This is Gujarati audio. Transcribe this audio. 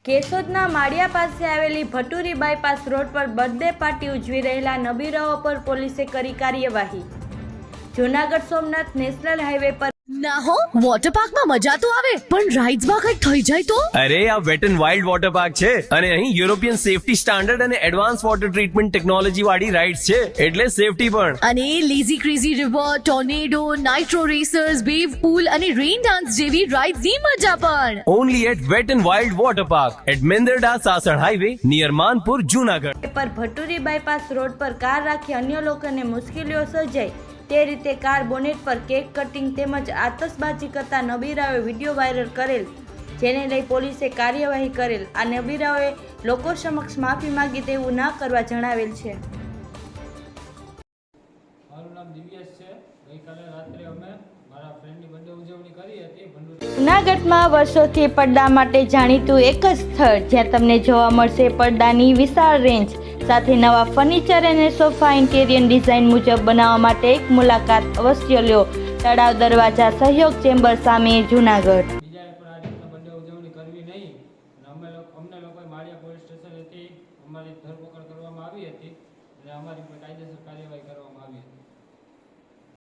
કેશોદના માળિયા પાસે આવેલી ભટુરી બાયપાસ રોડ પર બર્થડે પાર્ટી ઉજવી રહેલા નબીરાઓ પર પોલીસે કરી કાર્યવાહી। જૂનાગઢ સોમનાથ નેશનલ હાઈવે પર ના હો, વોટર પાર્કમાં મજા તો આવે પણ રાઇડ્સમાં કંઈક થઈ જાય તો? અરે આ wet and wild water park છે અને અહીં યુરોપિયન સેફટી સ્ટાન્ડર્ડ અને એડવાન્સ વોટર ટ્રીટમેન્ટ ટેકનોલોજી વાળી રાઇડ્સ છે, એટલે સેફટી પણ। અને lazy crazy river, tornado, nitro racers, wave pool અને રેઇન ડાન્સ જેવી રાઇડ્સની મજા પણ। Only at wet and wild water park at Mendarda Sasan highway near Manpur Junagadh. પર ભટુરી બાયપાસ રોડ પર કાર રાખી અન્ય લોકોને મુશ્કેલીઓ સર્જાય તે રીતે કાર બોનેટ પર કેક કટિંગ તેમજ આતશબાજી કરતા નબીરાઓએ વિડીયો વાયરલ કરેલ, જેને લઈ પોલીસે કાર્યવાહી કરેલ। આ નબીરાઓએ લોકો સમક્ષ માફી માંગી તેવું ના કરવા જણાવેલ છે। મારું નામ દિવ્યેશ છે। ગઈકાલે રાત્રે અમે મારા ફ્રેન્ડની બર્થડે ઉજવણી કરી હતી। જૂનાગઢમાં વર્ષોથી પડદા માટે જાણીતું એક જ સ્થળ જ્યાં તમને જોવા મળશે પડદાની વિશાળ રેન્જ સાથે નવા ફર્નિચર અને સોફા ઇન્ટેરિયર ડિઝાઇન મુજબ બનાવવા માટે એક મુલાકાત અવશ્ય લ્યો। તળાવ દરવાજા સહયોગ ચેમ્બર સામે જૂનાગઢ। બીજાએ પણ આ રીતના બર્થડે ઉજવણી કરવી નહીં અને અમને લોકોએ માળિયા પોલીસ સ્ટેશનેથી અમારી ધરપકડ કરવામાં આવી હતી અને અમારી પર કાયદેસર કાર્યવાહી કરવામાં આવી હતી।